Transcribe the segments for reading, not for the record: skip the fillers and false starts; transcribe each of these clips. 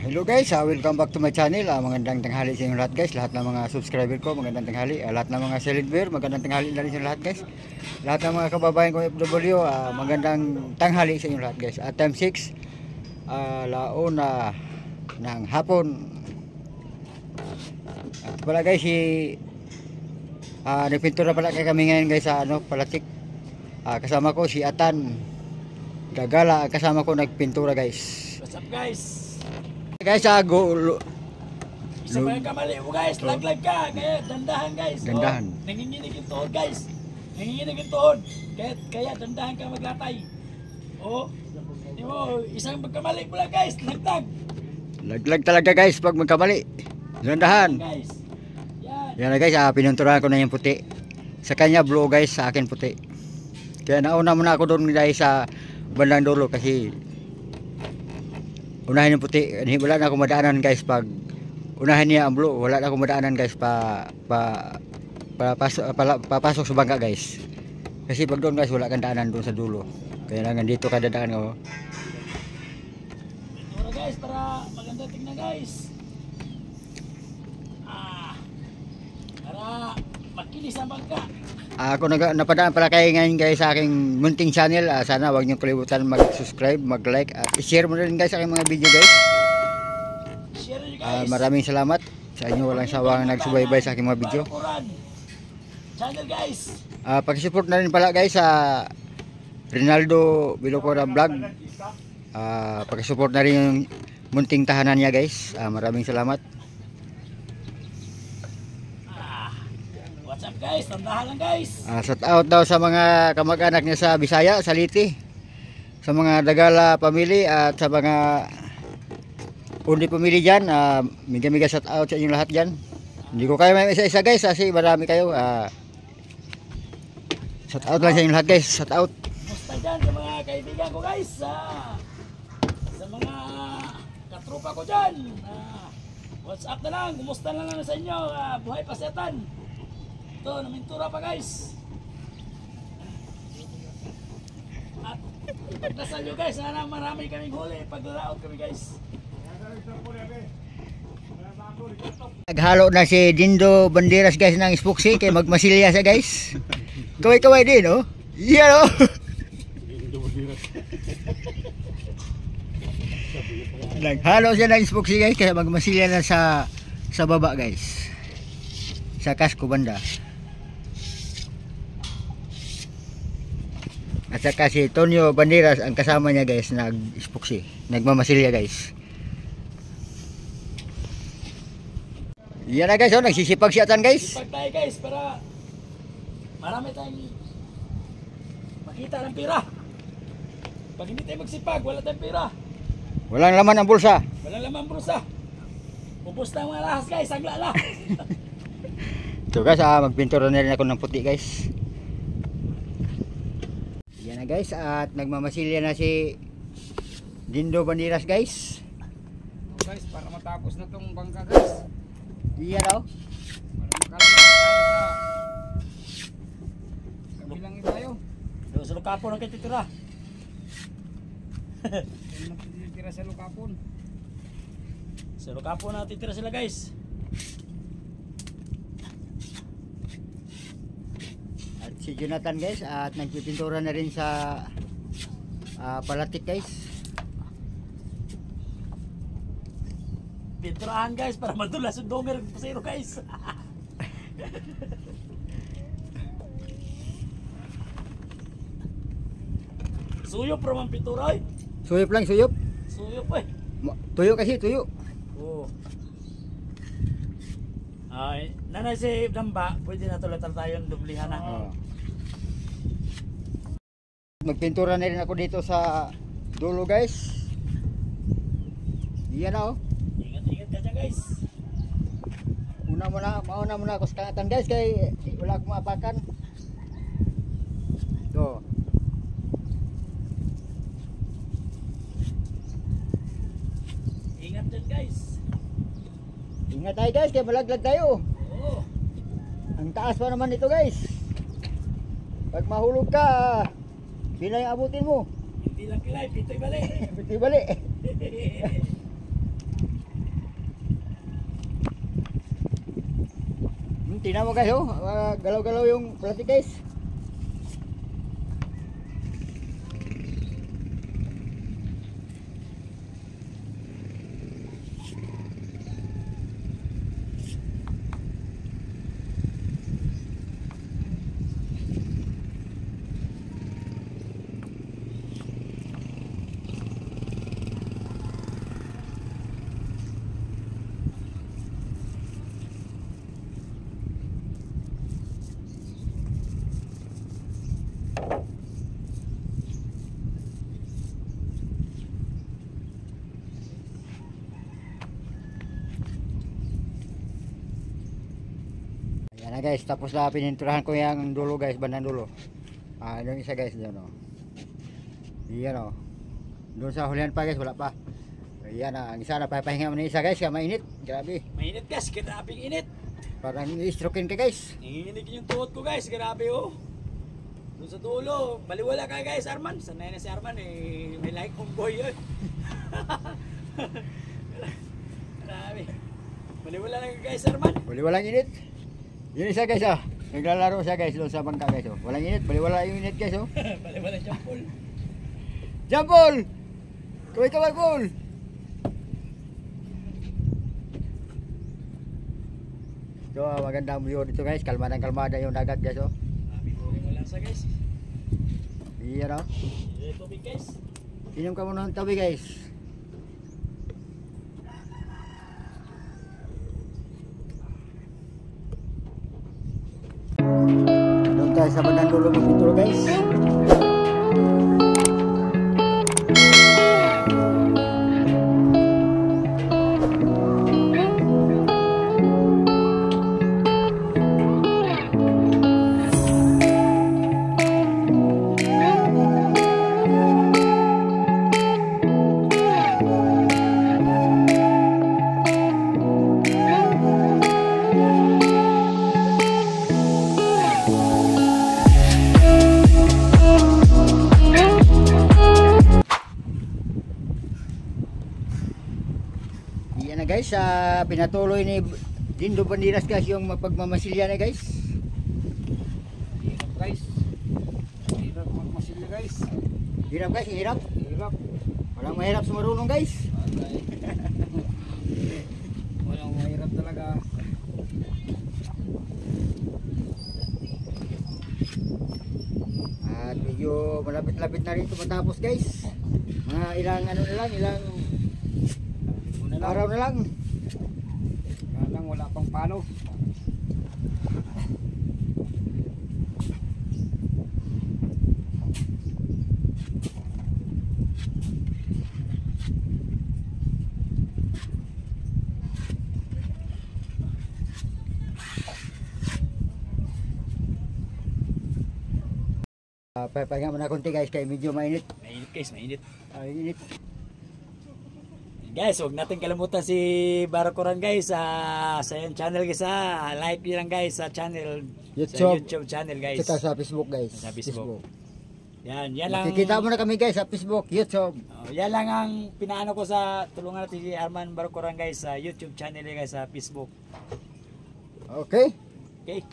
Hello guys, welcome back to my channel. Magandang tanghali sa inyo lahat guys. Lahat ng mga subscriber ko, magandang tanghali. Lahat ng mga solid viewer, magandang tanghali na rin sa inyo lahat guys. Lahat ng mga kababayan ko FW, magandang tanghali sa inyo lahat guys. At time 6, launa ng hapon. At pala guys, nagpintura pala kami ngayon guys sa Palatik. Kasama ko si Atan Gagala, kasama ko nagpintura guys. What's up guys? Guys, Isa pa yung kamali mo guys, laglag ka, kaya dandahan guys. Dandahan. Nanginginig yung tuhod guys. Nanginginig yung tuhod. Kaya dandahan ka maglatay. Di mo, isang magkamali mo lang guys, laglag. Laglag talaga guys pag magkamali. Dandahan. Guys. Yan na guys, pinunturahan ko na yung puti. Sa kanya blue guys, sa akin puti. Kaya nauna muna ako doon guys sa bandang dulo kasi unahin yung puti. Wala na akong madaanan guys pag unahin niya ang blue. Wala na akong madaanan guys papasok sa bangka guys. Kasi pag doon guys wala kang daanan doon sa dulo. Kaya lang dito kada daan ko. Ito guys para maganda tingnan guys. Para makinis ang bangka. Ako napadaan pala kayo ngayon guys sa aking munting channel. Sana huwag niyo kalimutan mag-subscribe, mag-like at i-share mo na rin guys sa aking mga video guys. Share nyo guys. Maraming salamat sa inyo walang sawang nagsubaybay sa aking mga video. Channel guys. Pag-support na rin pala guys sa Rinaldo Bilocora Vlog. Pag-support na rin yung munting tahanan niya guys. Maraming salamat. What's up guys? Tandahan lang guys. Shout out daw sa mga kamag-anak niya sa Bisaya, sa Liti, sa mga Dagala family at sa mga Undi family dyan. Miga shout out sa inyong lahat dyan. Hindi ko kayo may isa-isa guys kasi marami kayo. Shout out lang sa inyong lahat guys. Shout out. Kumusta dyan sa mga kaibigan ko guys? Sa mga katropa ko dyan. What's up na lang? Kumusta na lang sa inyo? Buhay pasetan. Ito, namintura pa guys. At ipagdasal nyo guys, sana marami kaming huli paglalaot kami guys. Naghalo na si Dindo Banderas guys ng Spooksy kay magmasilya siya guys. Kaway-kaway din oh. Iya oh. Naghalo siya ng Spooksy guys kaya magmasilya na sa baba guys. Sa Casco banda. At saka si Tonyo Banderas ang kasama niya guys, nag-spooksy, nagmamasilya guys. Yan na guys, nagsisipag si Atan guys. Sipag tayo guys para marami tayong makita ng pera. Pag hindi tayo magsipag, wala tayong pera. Walang laman ang bulsa. Walang laman brusa. Ubus na ang mga lahas guys, ang lala. So guys, magpintura na rin ako ng puti guys. Yan na guys, at nagmamasilya na si Dindo Banderas guys. Guys, para matapos na tong bangka guys. Iya daw. Para makalimut tayo sa kabilang tayo. Doon sa lukapon ang kititira. Tira sa lukapon. Sa lukapon na titira sila guys. At si Jonathan guys, at nagpipintura na rin sa Palatik guys. Pinturahan guys para madulas yung donger ng pasero guys. Suyop raman pintura eh. Suyop lang, suyop. Suyop eh. Tuyo kasi, tuyo. Oo. Ay, nanay si Damba, pwede na tulatan tayo ng dublihan na. Magpintura na rin ako dito sa dulo guys. Yan na oh. Ingat-ingat ka dyan guys. Mauna muna ako sa kangatan guys kay wala akong maapakan. Ito. Ingat dyan guys. Ingat tayo guys kaya malaglag tayo. Oo. Ang taas pa naman ito guys. Pag mahulog ka, Pinay abutin mo. Hindi lang kilay, pitoy bali. Pitoy bali. tingnan mo guys oh, galaw-galaw yung plastic guys. Yan na guys, tapos na pininturahan ko yung dulo guys, bandang dulo. Yung isa guys doon oh. Yan oh. Doon sa hulihan pa guys, wala pa. Yan ang isa na papahinga mo na isa guys, kaya mainit. Grabe. Mainit guys, grabing init. Parang i-strokein ka guys. Nanginginig yung tuhod ko guys, grabe oh. Doon sa dulo, baliwala ka guys Arman. Sanay na si Arman eh, may like homeboy yun. Grabe. Baliwala lang guys Arman. Walang init. Yun isa guys oh. Naglalaro siya guys doon sa bangka guys oh. Walang init, wala yung init guys oh. Baliwala siyang pool. Jampol! Kaway-kaway pool! So magandang view dito guys, kalmada yung dagat guys oh. Grabe po yung wala sa guys. Iyan oh. Tubig guys. Inom ka muna ng tabi guys. Doon tayo sa bandang dulo ng pinturo guys. Yan na guys, pinatuloy ni Dindo Bandiras guys yung pagmamasilya na guys. Hirap guys. Hirap magmasilya guys. Hirap guys, hirap. Hirap. Walang mahirap sa marunong guys. Walang mahirap talaga. At medyo malapit-lapit na rin ito matapos guys. Mga ilang ano na lang, ilang araw na lang. Kaya lang wala pang palo. Papahinga muna konti guys kaya medyo mainit. Mainit guys, mainit. Init. Guys, huwag natin kalimutan si Barokuran guys sa yung channel guys like nyo lang guys sa channel sa YouTube channel guys. Saka sa Facebook guys. Sa Facebook. Yan lang. Nakikita mo na kami guys sa Facebook, YouTube. Yan lang ang pinaano ko sa tulungan natin si Arman Barokuran guys sa YouTube channel guys sa Facebook. Okay. Okay.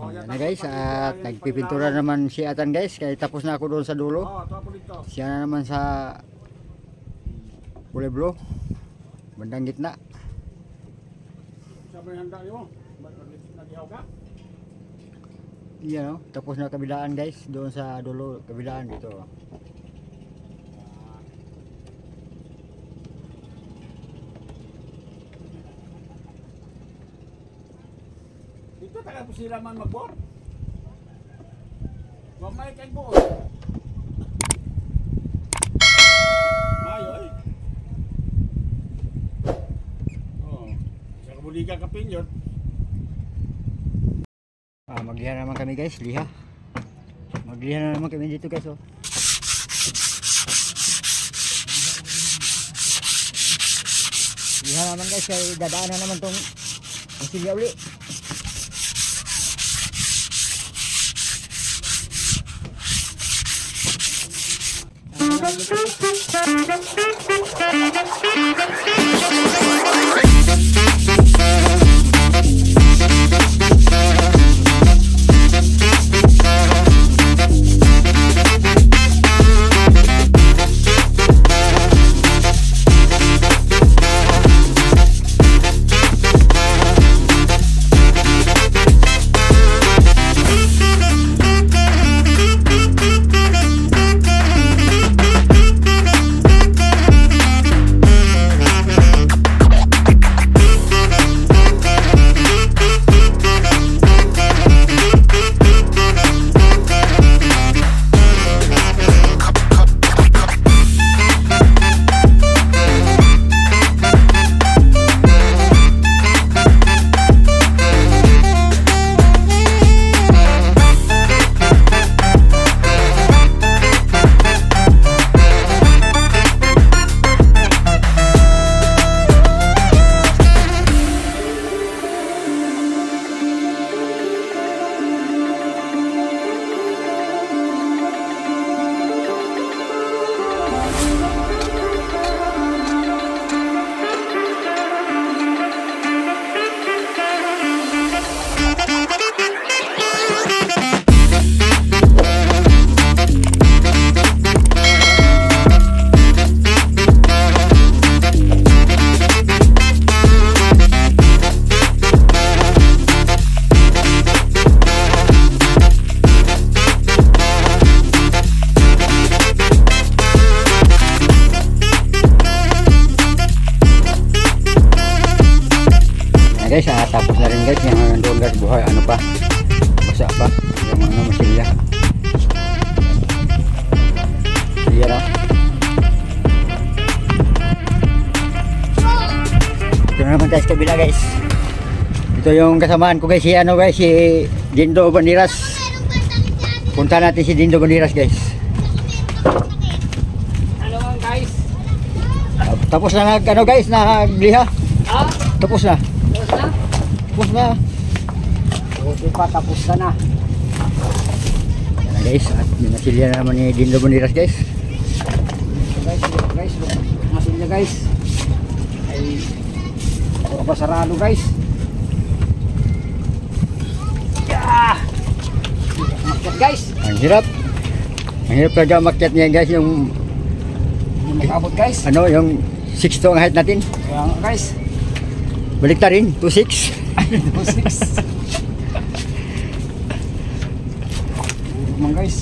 Ayan na guys, at nagpipintura naman si Atan guys, kaya tapos na ako doon sa dulo. Siya na naman sa kulay blue, bandang gitna. Sabi handa nyo, nagihaw ka? Yan o, tapos na kabilaan guys, doon sa dulo, kabilaan dito. Dito taga po sila man magbor. Mamay kay buo. Mayo eh. Oh, sa kabuliga ka pinyot. Magliha naman kami guys, liha. Magliha na naman kami dito guys oh. Liha naman guys, kaya dadaan na naman tong masilya uli. Guys, tapos na rin guys yung doon guys, buhay ano pa, basa pa yung mga masilya. Iya na. Ito na naman guys kabila guys. Ito yung kasamaan ko guys, si ano guys, si Dindo Bandiras. Punta natin si Dindo Bandiras guys. Hello guys. Tapos na ano guys, nagliha. Tapos na. Tapos na. Okay pa, tapos ka na. Yan na guys, at minasilya na naman ni Dindo Bandiras guys. Guys, masilya guys. Ay, puro pa sarado guys. Yeah! Makyat guys. Ang hirap. Ang hirap talaga makyat niya guys, yung Hindi nag-abot guys. ano, yung 6'2" ang height natin. Kaya nga guys. Balik ta rin, 2'6". 2'6". Mga guys.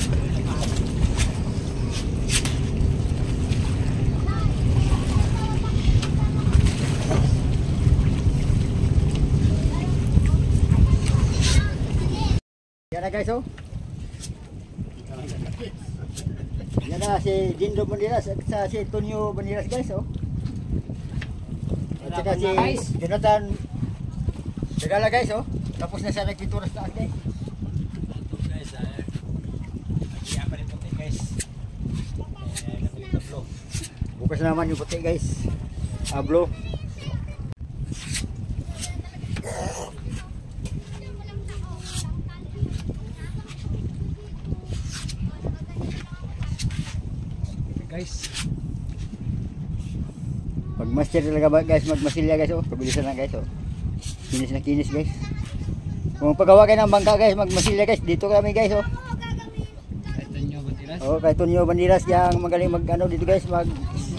Yan na guys oh. Yan na si Dindo Bandiras at si Tonyo Bandiras guys oh. At saka si Guys. Jonathan Dagala guys oh. Tapos na siya nagpintura sa taas guys. Guys, kaya pa rin puti guys. Katuloy na flow. Bukas na naman yung puti guys. Ablo. Guys. Magmaster talaga ba guys, magmasilya guys oh. Pabilisan na guys oh. Kinis na kinis guys. Kung paggawa kayo ng bangka guys, magmasilya guys, dito kami guys oh. Ito nyo Bandiras. Oh, kay Tonyo Bandiras yang magaling mag ano dito guys, mag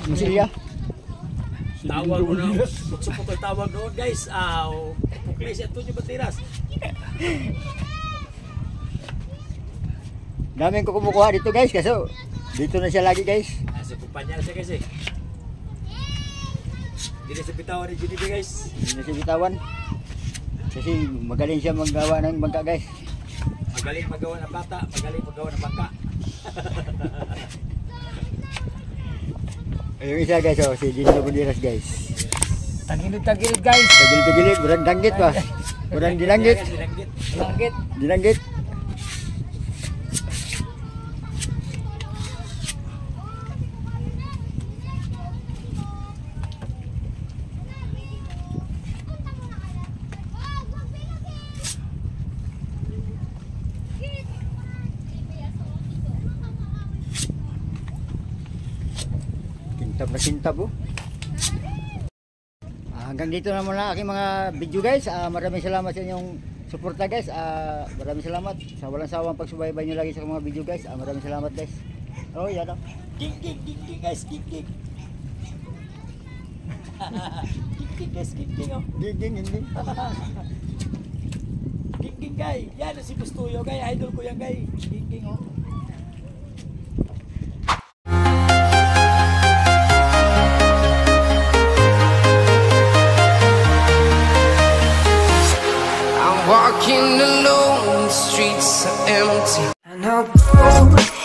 masilya. Tawag mo na. Support ko tawag doon guys. Pukli siya ito yung batiras. Daming ko kumukuha dito guys, kaso dito na siya lagi guys. Nasa kumpanya na siya guys eh. Hindi na siya bitawan ni GDP guys. Hindi na siya bitawan. Kasi magaling siya maggawa ng bangka guys. Magaling magawa ng bata, magaling magawa ng bangka. Yung isa guys oh, si Tonyo Bandiras guys. Tagilid guys. Tagilid-tagilid, burang danggit pa. Burang dilanggit. Dinanggit. Langit. Dilanggit. Kintab na kintab oh. Hanggang dito na muna aking mga video guys. Maraming salamat sa inyong suporta guys. Maraming salamat sa walang sawang pagsubaybay nyo lagi sa mga video guys. Maraming salamat guys. Oh, yan oh. King guys, king. King guys, king oh. Giging, hindi. King guy. Yan si Bustuyo guy, idol ko yan guy. King oh. Walking alone, the streets are empty, and I'll go